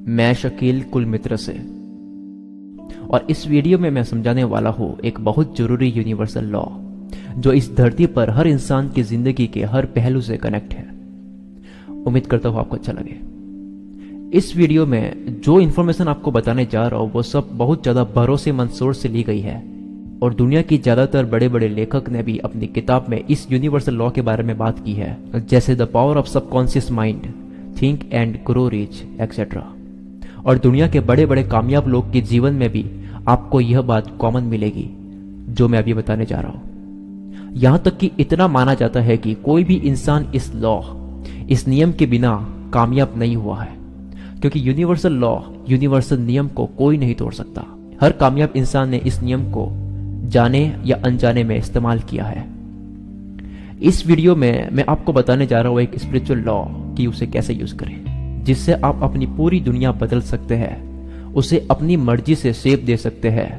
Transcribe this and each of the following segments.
मैं शकील कुल मित्र से, और इस वीडियो में मैं समझाने वाला हूं एक बहुत जरूरी यूनिवर्सल लॉ जो इस धरती पर हर इंसान की जिंदगी के हर पहलू से कनेक्ट है। उम्मीद करता हूं आपको अच्छा लगे। इस वीडियो में जो इन्फॉर्मेशन आपको बताने जा रहा हूं वो सब बहुत ज्यादा भरोसेमंद सोर्स से ली गई है, और दुनिया की ज्यादातर बड़े बड़े लेखक ने भी अपनी किताब में इस यूनिवर्सल लॉ के बारे में बात की है, जैसे the power of subconscious mind, think and grow rich etcetera. और दुनिया के बड़े बड़े कामयाब लोग के जीवन में भी आपको यह बात कॉमन मिलेगी जो मैं अभी बताने जा रहा हूं। यहां तक कि इतना माना जाता है कि कोई भी इंसान इस लॉ, इस नियम के बिना कामयाब नहीं हुआ है, क्योंकि यूनिवर्सल लॉ, यूनिवर्सल नियम को कोई नहीं तोड़ सकता। हर कामयाब इंसान ने इस नियम को जाने या अनजाने में इस्तेमाल किया है। इस वीडियो में मैं आपको बताने जा रहा हूं एक स्पिरिचुअल लॉ कि उसे कैसे यूज करें, जिससे आप अपनी पूरी दुनिया बदल सकते हैं, उसे अपनी मर्जी से शेप दे सकते हैं।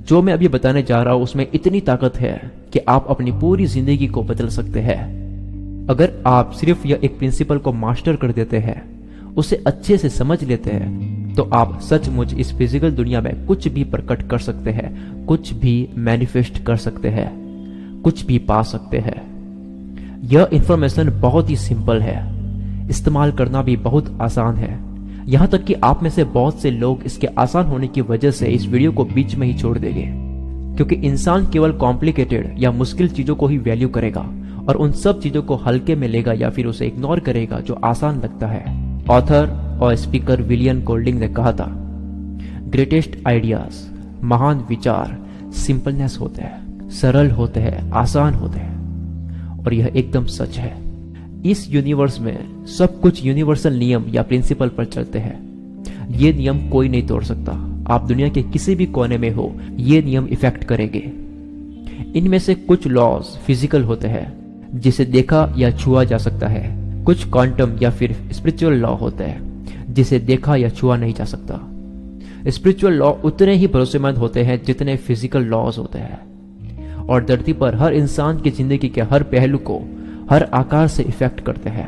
जो मैं अभी बताने जा रहा हूं उसमें इतनी ताकत है कि आप अपनी पूरी जिंदगी को बदल सकते हैं। अगर आप सिर्फ यह एक प्रिंसिपल को मास्टर कर देते हैं, उसे अच्छे से समझ लेते हैं, तो आप सचमुच इस फिजिकल दुनिया में कुछ भी प्रकट कर सकते हैं, कुछ भी मैनिफेस्ट कर सकते हैं, कुछ भी पा सकते हैं। यह इंफॉर्मेशन बहुत ही सिंपल है, इस्तेमाल करना भी बहुत आसान है। यहां तक कि आप में से बहुत से लोग इसके आसान होने की वजह से इस वीडियो को बीच में ही छोड़ देंगे, क्योंकि इंसान केवल कॉम्प्लिकेटेड या मुश्किल चीजों को ही वैल्यू करेगा और उन सब चीजों को हल्के में लेगा या फिर उसे इग्नोर करेगा जो आसान लगता है। ऑथर और स्पीकर विलियम गोल्डिंग ने कहा था, ग्रेटेस्ट आइडियाज, महान विचार सिंपलनेस होते हैं, सरल होते हैं, आसान होते हैं। और यह एकदम सच है। इस यूनिवर्स में सब कुछ यूनिवर्सल नियम या प्रिंसिपल पर चलते हैं। ये नियम कोई नहीं तोड़ सकता। आप दुनिया के किसी भी कोने में हो, ये नियम इफेक्ट करेंगे। इनमें से कुछ लॉज फिजिकल होते हैं, जिसे देखा या छुआ जा सकता है। कुछ क्वांटम या फिर स्पिरिचुअल लॉ होते हैं, जिसे देखा या छुआ नहीं जा सकता। स्पिरिचुअल लॉ उतने ही भरोसेमंद होते हैं जितने फिजिकल लॉज होते हैं, और धरती पर हर इंसान की जिंदगी के हर पहलू को हर आकार से इफेक्ट करते हैं।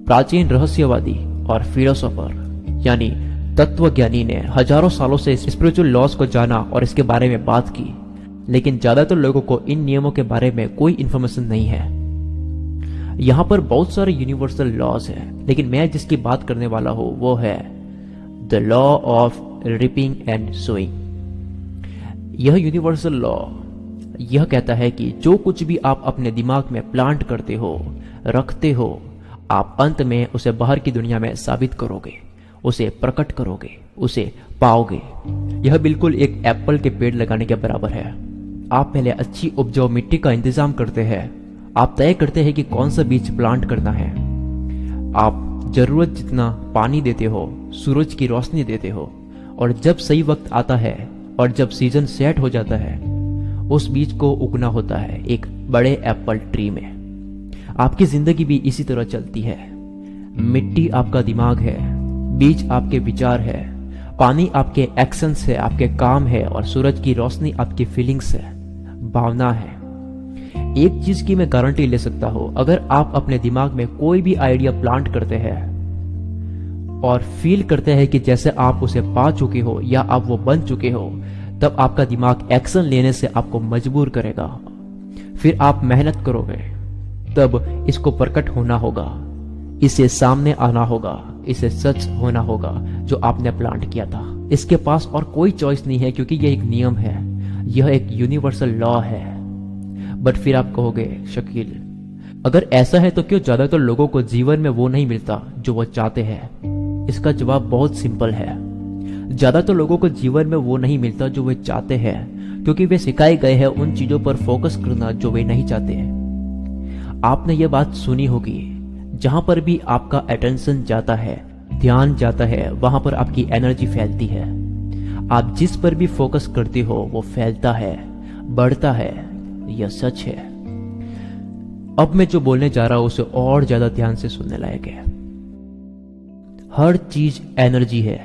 प्राचीन रहस्यवादी और फिलोसोफर यानी तत्वज्ञानी ने हजारों सालों से स्पिरिचुअल लॉज को जाना और इसके बारे में बात की, लेकिन ज्यादातर लोगों को इन नियमों के बारे में कोई इंफॉर्मेशन नहीं है। यहां पर बहुत सारे यूनिवर्सल लॉज हैं, लेकिन मैं जिसकी बात करने वाला हूं वो है the law of reaping and sowing. यह यूनिवर्सल लॉ यह कहता है कि जो कुछ भी आप अपने दिमाग में प्लांट करते हो, रखते हो, आप अंत में उसे बाहर की दुनिया में साबित करोगे, उसे प्रकट करोगे, उसे पाओगे। यह बिल्कुल एक एप्पल के पेड़ लगाने के बराबर है। आप पहले अच्छी उपजाऊ मिट्टी का इंतजाम करते हैं। आप तय करते हैं कि कौन सा बीज प्लांट करना है। आप जरूरत जितना पानी देते हो, सूरज की रोशनी देते हो, और जब सही वक्त आता है और जब सीजन सेट हो जाता है, उस बीज को उगना होता है एक बड़े एप्पल ट्री में। आपकी जिंदगी भी इसी तरह चलती है। मिट्टी आपका दिमाग है, बीज आपके विचार है, पानी आपके एक्शंस है, आपके काम है, और सूरज की रोशनी आपकी फीलिंग्स है, भावना है। एक चीज की मैं गारंटी ले सकता हूं, अगर आप अपने दिमाग में कोई भी आइडिया प्लांट करते हैं और फील करते हैं कि जैसे आप उसे पा चुके हो या आप वो बन चुके हो, तब आपका दिमाग एक्शन लेने से आपको मजबूर करेगा। फिर आप मेहनत करोगे, तब इसको प्रकट होना होगा, इसे सामने आना होगा, इसे सच होना होगा जो आपने प्लांट किया था। इसके पास और कोई चॉइस नहीं है, क्योंकि यह एक नियम है, यह एक यूनिवर्सल लॉ है। बट फिर आप कहोगे, शकील अगर ऐसा है तो क्यों ज्यादातर लोगों को जीवन में वो नहीं मिलता जो वो चाहते हैं? इसका जवाब बहुत सिंपल है। ज्यादातर लोगों को जीवन में वो नहीं मिलता जो वे चाहते हैं, क्योंकि वे सिखाए गए हैं उन चीजों पर फोकस करना जो वे नहीं चाहते हैं। आपने ये बात सुनी होगी, जहां पर भी आपका अटेंशन जाता है, ध्यान जाता है, वहां पर आपकी एनर्जी फैलती है। आप जिस पर भी फोकस करते हो वो फैलता है, बढ़ता है। यह सच है। अब मैं जो बोलने जा रहा हूं उसे और ज्यादा ध्यान से सुनने लायक है। हर चीज एनर्जी है,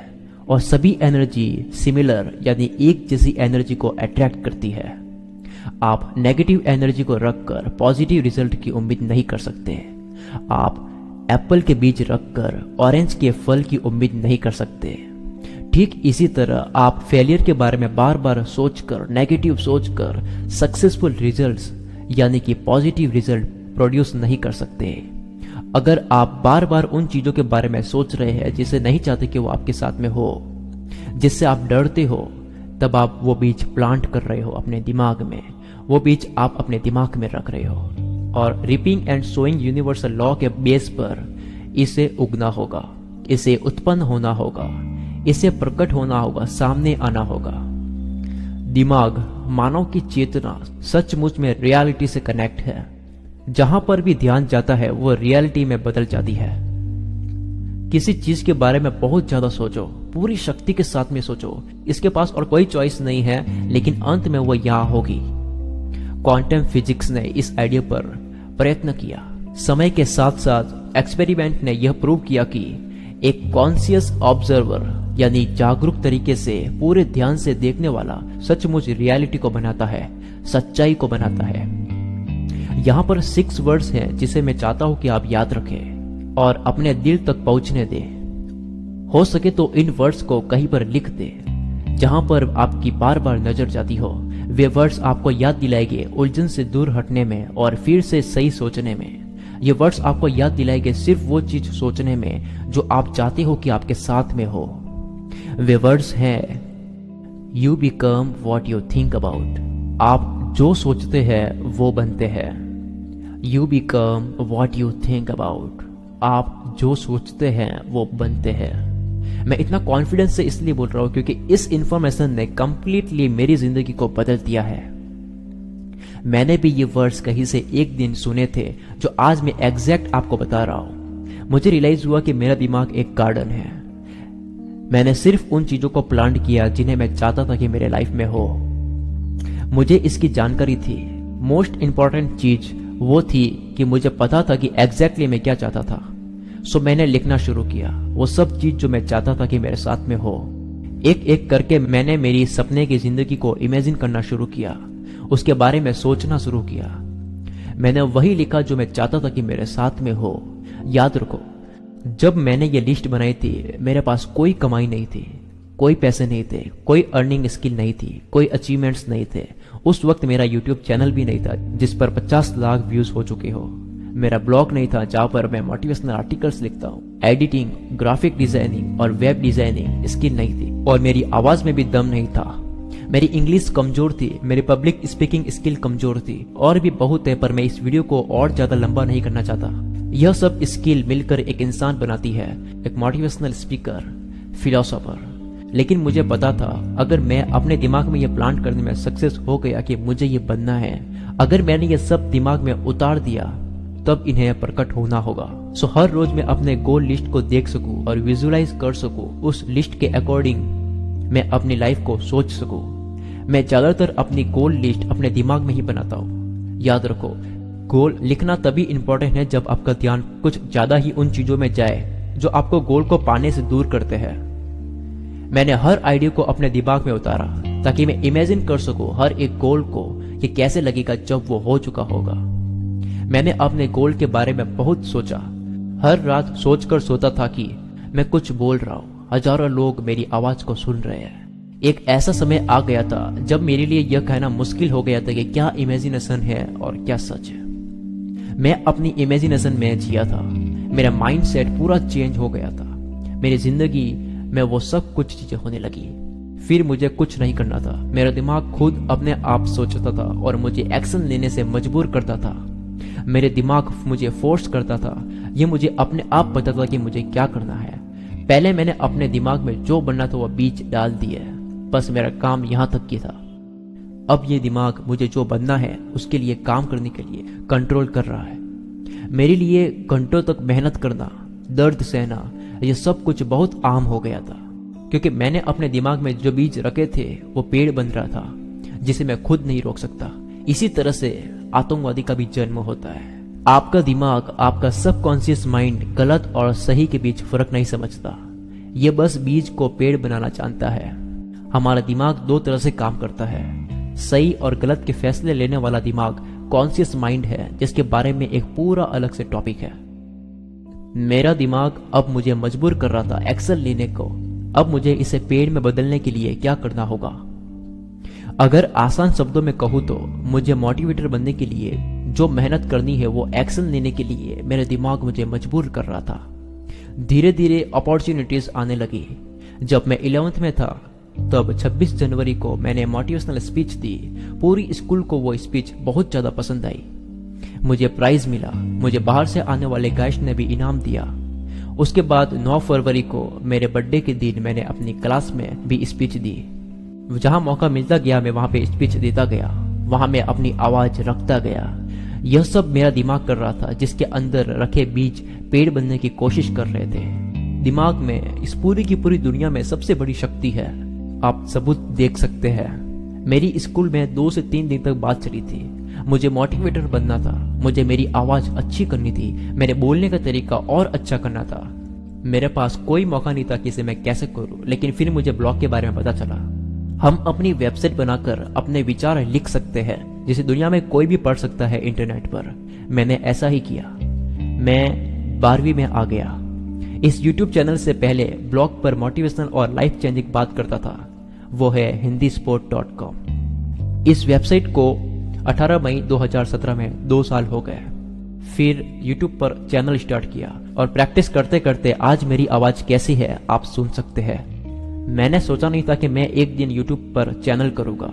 और सभी एनर्जी सिमिलर यानी एक जैसी एनर्जी को अट्रैक्ट करती है। आप नेगेटिव एनर्जी को रखकर पॉजिटिव रिजल्ट की उम्मीद नहीं कर सकते। आप एप्पल के बीज रखकर ऑरेंज के फल की उम्मीद नहीं कर सकते। ठीक इसी तरह आप फेलियर के बारे में बार बार सोचकर, नेगेटिव सोचकर सक्सेसफुल रिजल्ट्स यानी कि पॉजिटिव रिजल्ट प्रोड्यूस नहीं कर सकते। अगर आप बार बार उन चीजों के बारे में सोच रहे हैं जिसे नहीं चाहते कि वो आपके साथ में हो, जिससे आप डरते हो, तब आप वो बीज प्लांट कर रहे हो अपने दिमाग में। वो बीज आप अपने दिमाग में रख रहे हो और reaping and sowing universal law के बेस पर इसे उगना होगा, इसे उत्पन्न होना होगा, इसे प्रकट होना होगा, सामने आना होगा। दिमाग मानव की चेतना सचमुच में रियलिटी से कनेक्ट है। जहां पर भी ध्यान जाता है वो रियलिटी में बदल जाती है। किसी चीज के बारे में बहुत ज्यादा सोचो, पूरी शक्ति के साथ में सोचो, इसके पास और कोई चॉइस नहीं है, लेकिन अंत में वो यहां होगी। क्वांटम फिजिक्स ने इस आइडिया पर प्रयत्न किया। समय के साथ साथ एक्सपेरिमेंट ने यह प्रूव किया कि एक कॉन्शियस ऑब्जर्वर यानी जागरूक तरीके से पूरे ध्यान से देखने वाला सचमुच रियलिटी को बनाता है, सच्चाई को बनाता है। यहाँ पर 6 वर्ड्स हैं जिसे मैं चाहता हूं कि आप याद रखें और अपने दिल तक पहुंचने दें। हो सके तो इन वर्ड्स को कहीं पर लिख दें जहां पर आपकी बार बार नजर जाती हो। वे वर्ड्स आपको याद दिलाएंगे उलझन से दूर हटने में और फिर से सही सोचने में। ये वर्ड्स आपको याद दिलाएंगे सिर्फ वो चीज सोचने में जो आप चाहते हो कि आपके साथ में हो। वे वर्ड्स हैं, you become what you think about. आप जो सोचते हैं वो बनते हैं। You become what you think about. आप जो सोचते हैं वो बनते हैं। मैं इतना कॉन्फिडेंस से इसलिए बोल रहा हूं क्योंकि इस इंफॉर्मेशन ने कंप्लीटली मेरी जिंदगी को बदल दिया है। मैंने भी ये वर्ड्स कहीं से एक दिन सुने थे जो आज मैं एग्जैक्ट आपको बता रहा हूं। मुझे रियलाइज हुआ कि मेरा दिमाग एक गार्डन है। मैंने सिर्फ उन चीजों को प्लांट किया जिन्हें मैं चाहता था कि मेरे लाइफ में हो। मुझे इसकी जानकारी थी। मोस्ट इंपॉर्टेंट चीज वो थी कि मुझे पता था कि एग्जैक्टली मैं क्या चाहता था। सो मैंने लिखना शुरू किया वो सब चीज जो मैं चाहता था कि मेरे साथ में हो। एक एक करके मैंने मेरी सपने की जिंदगी को इमेजिन करना शुरू किया, उसके बारे में सोचना शुरू किया। मैंने वही लिखा जो मैं चाहता था कि मेरे साथ में हो। याद रखो, जब मैंने ये लिस्ट बनाई थी मेरे पास कोई कमाई नहीं थी, कोई पैसे नहीं थे, कोई अर्निंग स्किल नहीं थी, कोई अचीवमेंट्स नहीं थे। उस वक्त मेरा यूट्यूब चैनल भी नहीं था जिस पर 50 लाख व्यूज हो चुके हो। मेरा ब्लॉग नहीं था जहां पर मैं मोटिवेशनल आर्टिकल्स लिखता हूँ। एडिटिंग, ग्राफिक डिजाइनिंग और वेब डिजाइनिंग स्किल नहीं थी और मेरी आवाज में भी दम नहीं था। मेरी इंग्लिश कमजोर थी, मेरी पब्लिक स्पीकिंग स्किल कमजोर थी और भी बहुत है, पर मैं इस वीडियो को और ज्यादा लंबा नहीं करना चाहता। यह सब स्किल मिलकर एक इंसान बनाती है, एक मोटिवेशनल स्पीकर, फिलोसोफर। लेकिन मुझे पता था अगर मैं अपने दिमाग में यह प्लांट करने में सक्सेस हो गया कि मुझे ये बनना है, अगर मैंने ये सब दिमाग में उतार दिया तब इन्हें प्रकट होना होगा। सो हर रोज मैं अपने गोल लिस्ट को देख सकूं और विजुलाइज कर सकूं, उस लिस्ट के अकॉर्डिंग मैं अपनी लाइफ को सोच सकूं। मैं ज्यादातर अपनी गोल लिस्ट अपने दिमाग में ही बनाता हूं। याद रखो, गोल लिखना तभी इंपॉर्टेंट है जब आपका ध्यान कुछ ज्यादा ही उन चीजों में जाए जो आपको गोल को पाने से दूर करते हैं। मैंने हर आइडिया को अपने दिमाग में उतारा ताकि मैं इमेजिन कर सकूं हर एक गोल को ये कैसे लगेगा जब वो हो चुका होगा। मैंने अपने गोल के बारे में बहुत सोचा। हर रात सोचकर सोता था कि मैं कुछ बोल रहा हूं, हजारों लोग मेरी आवाज को सुन रहे हैं। एक ऐसा समय आ गया था जब मेरे लिए यह कहना मुश्किल हो गया था कि क्या इमेजिनेशन है और क्या सच है। मैं अपनी इमेजिनेशन में जिया था। मेरा माइंडसेट पूरा चेंज हो गया था। मेरी जिंदगी में वो सब कुछ चीजें होने लगी। फिर मुझे कुछ नहीं करना था। मेरा दिमाग खुद अपने आप सोचता था और मुझे एक्शन लेने से मजबूर करता था। मेरे दिमाग मुझे फोर्स करता था। ये मुझे अपने आप बताता था कि मुझे क्या करना है। पहले मैंने अपने दिमाग में जो बनना था वह बीज डाल दिए, बस मेरा काम यहां तक की था। अब ये दिमाग मुझे जो बनना है उसके लिए काम करने के लिए कंट्रोल कर रहा है। मेरे लिए घंटों तक मेहनत करना, दर्द सहना, ये सब कुछ बहुत आम हो गया था क्योंकि मैंने अपने दिमाग में जो बीज रखे थे वो पेड़ बन रहा था जिसे मैं खुद नहीं रोक सकता। इसी तरह से आतंकवादी का भी जन्म होता है। आपका दिमाग, आपका सबकॉन्शियस माइंड गलत और सही के बीच फर्क नहीं समझता। ये बस बीज को पेड़ बनाना जानता है। हमारा दिमाग दो तरह से काम करता है। सही और गलत के फैसले लेने वाला दिमाग कॉन्शियस माइंड है जिसके बारे में एक पूरा अलग से टॉपिक है। मेरा दिमाग अब मुझे मजबूर कर रहा था एक्शन लेने को। अब मुझे इसे पेड़ में बदलने के लिए क्या करना होगा? अगर आसान शब्दों में कहूँ तो मुझे मोटिवेटर बनने के लिए जो मेहनत करनी है वो एक्शन लेने के लिए मेरा दिमाग मुझे मजबूर कर रहा था। धीरे धीरे अपॉर्चुनिटीज आने लगी। जब मैं 11th में था तब 26 जनवरी को मैंने मोटिवेशनल स्पीच दी। पूरी स्कूल को वो स्पीच बहुत ज्यादा पसंद आई। मुझे प्राइज मिला। मुझे बाहर से आने वाले गेस्ट ने भी इनाम दिया। उसके बाद 9 फरवरी को मेरे बर्थडे के दिन मैंने अपनी क्लास में भी स्पीच दी। जहां मौका मिलता गया मैं वहां पे स्पीच देता गया। वहां मैं अपनी आवाज रखता गया। यह सब मेरा दिमाग कर रहा था, जिसके अंदर रखे बीज पेड़ बनने की कोशिश कर रहे थे। दिमाग में इस पूरी की पूरी दुनिया में सबसे बड़ी शक्ति है। आप सबूत देख सकते हैं। मेरी स्कूल में 2 से 3 दिन तक बात चली थी। मुझे मोटिवेटर बनना था। मुझे मेरी आवाज अच्छी करनी थी। मेरे बोलने का तरीका और अच्छा करना था। मेरे पास कोई मौका नहीं था कि इसे मैं कैसे करूं, लेकिन फिर मुझे ब्लॉग के बारे में पता चला। हम अपनी वेबसाइट बनाकर अपने विचार लिख सकते हैं, जिसे दुनिया में कोई भी पढ़ सकता है इंटरनेट पर। मैंने ऐसा ही किया। मैं 12वीं में आ गया। इस YouTube चैनल से पहले ब्लॉग पर मोटिवेशनल और लाइफ चेंजिंग बात करता था। वो है hindisport.com। इस वेबसाइट को 18 मई 2017 में 2 साल हो गए। फिर YouTube पर चैनल स्टार्ट किया और प्रैक्टिस करते करते आज मेरी आवाज कैसी है आप सुन सकते हैं। मैंने सोचा नहीं था कि मैं एक दिन YouTube पर चैनल करूंगा।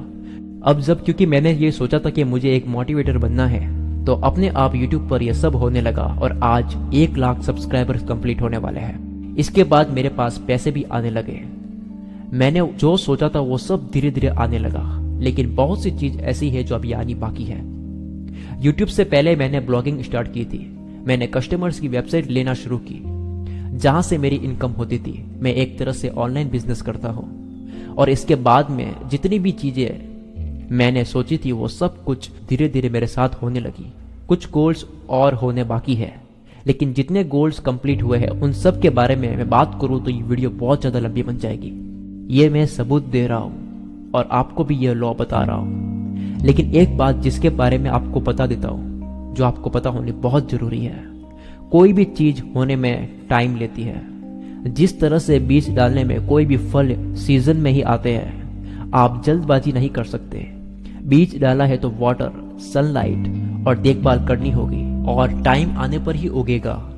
अब जब क्योंकि मैंने ये सोचा था कि मुझे एक मोटिवेटर बनना है, तो अपने आप YouTube पर यह सब होने लगा और आज 1 लाख सब्सक्राइबर्स कंप्लीट होने वाले हैं। इसके बाद मेरे पास पैसे भी आने लगे। मैंने जो सोचा था वो सब धीरे धीरे आने लगा, लेकिन बहुत सी चीज ऐसी है जो अभी आनी बाकी है। YouTube से पहले मैंने ब्लॉगिंग स्टार्ट की थी। मैंने कस्टमर्स की वेबसाइट लेना शुरू की, जहां से मेरी इनकम होती थी। मैं एक तरह से ऑनलाइन बिजनेस करता हूं। और इसके बाद में जितनी भी चीजें मैंने सोची थी वो सब कुछ धीरे धीरे मेरे साथ होने लगी। कुछ गोल्स और होने बाकी है, लेकिन जितने गोल्स कंप्लीट हुए हैं उन सब के बारे में मैं बात करूं तो ये वीडियो बहुत ज्यादा लंबी बन जाएगी। ये मैं सबूत दे रहा हूं और आपको भी ये लॉ बता रहा हूं। लेकिन एक बात जिसके बारे में आपको बता देता हूं, जो आपको पता होनी बहुत जरूरी है। कोई भी चीज होने में टाइम लेती है। जिस तरह से बीज डालने में कोई भी फल सीजन में ही आते हैं, आप जल्दबाजी नहीं कर सकते। बीज डाला है तो वाटर, सनलाइट और देखभाल करनी होगी और टाइम आने पर ही उगेगा।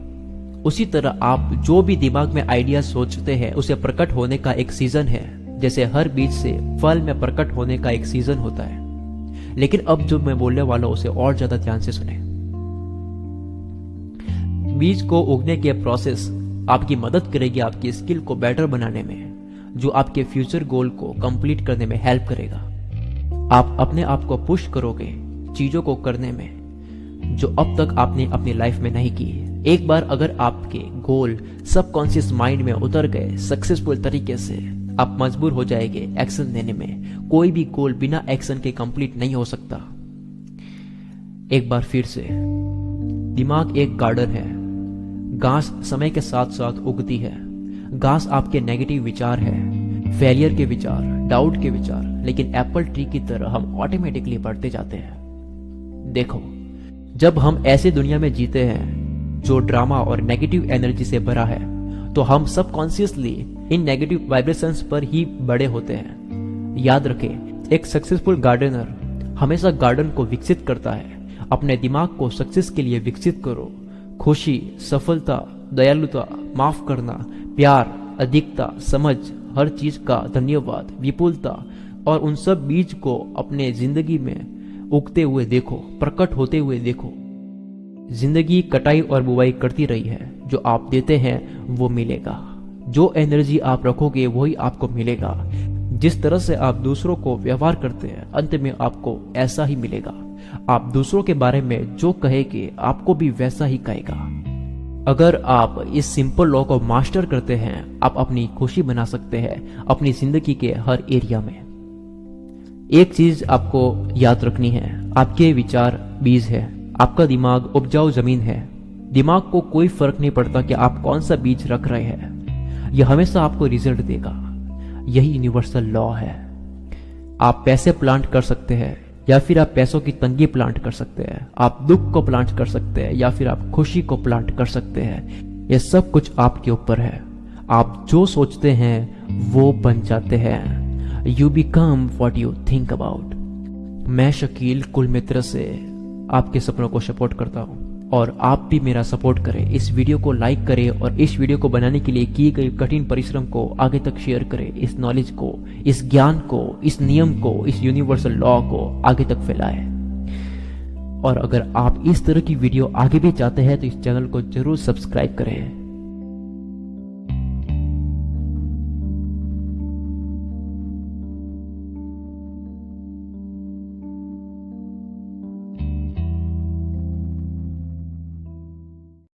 उसी तरह आप जो भी दिमाग में आइडिया सोचते हैं उसे प्रकट होने का एक सीजन है। जैसे हर बीज से फल में प्रकट होने का एक सीजन होता है। लेकिन अब जो मैं बोलने वाला हूं उसे और ज्यादा ध्यान से सुने। बीज को उगने के प्रोसेस आपकी मदद करेगी आपकी स्किल को बेटर बनाने में, जो आपके फ्यूचर गोल को कंप्लीट करने में हेल्प करेगा। आप अपने आप को पुश करोगे चीजों को करने में जो अब तक आपने अपनी लाइफ में नहीं की। एक बार अगर आपके गोल सबकॉन्शियस माइंड में उतर गए सक्सेसफुल तरीके से, आप मजबूर हो जाएंगे एक्शन लेने में। कोई भी गोल बिना एक्शन के कंप्लीट नहीं हो सकता। एक बार फिर से, दिमाग एक गार्डन है। घास समय के साथ साथ उगती है। घास आपके नेगेटिव विचार है, फेलियर के विचार, डाउट के विचार। लेकिन एप्पल ट्री की तरह हम ऑटोमेटिकली बढ़ते जाते हैं। देखो, जब हम ऐसी दुनिया में जीते हैं जो ड्रामा और नेगेटिव एनर्जी से भरा है, तो हम सबकॉन्शियसली इन नेगेटिव वाइब्रेशंस पर ही बड़े होते हैं। याद रखें, एक सक्सेसफुल गार्डनर हमेशा गार्डन को विकसित करता है। अपने दिमाग को सक्सेस के लिए विकसित करो। खुशी, सफलता, दयालुता, माफ करना, प्यार, अधिकता, समझ, हर चीज का धन्यवाद, विपुलता और उन सब बीज को अपने जिंदगी में उगते हुए देखो, प्रकट होते हुए देखो। जिंदगी कटाई और बुवाई करती रही है। जो आप देते हैं वो मिलेगा। जो एनर्जी आप रखोगे वही आपको मिलेगा। जिस तरह से आप दूसरों को व्यवहार करते हैं, अंत में आपको ऐसा ही मिलेगा। आप दूसरों के बारे में जो कहेंगे आपको भी वैसा ही कहेगा। अगर आप इस सिंपल लॉ को मास्टर करते हैं, आप अपनी खुशी बना सकते हैं अपनी जिंदगी के हर एरिया में। एक चीज आपको याद रखनी है, आपके विचार बीज है, आपका दिमाग उपजाऊ जमीन है। दिमाग को कोई फर्क नहीं पड़ता कि आप कौन सा बीज रख रहे हैं, यह हमेशा आपको रिजल्ट देगा। यही यूनिवर्सल लॉ है। आप पैसे प्लांट कर सकते हैं या फिर आप पैसों की तंगी प्लांट कर सकते हैं। आप दुख को प्लांट कर सकते हैं या फिर आप खुशी को प्लांट कर सकते हैं। ये सब कुछ आपके ऊपर है। आप जो सोचते हैं वो बन जाते हैं। You become what you think about. मैं शकील कुलमित्र से आपके सपनों को सपोर्ट करता हूं और आप भी मेरा सपोर्ट करें। इस वीडियो को लाइक करें और इस वीडियो को बनाने के लिए किए गए कठिन परिश्रम को आगे तक शेयर करें। इस नॉलेज को, इस ज्ञान को, इस नियम को, इस यूनिवर्सल लॉ को आगे तक फैलाएं। और अगर आप इस तरह की वीडियो आगे भी चाहते हैं तो इस चैनल को जरूर सब्सक्राइब करें।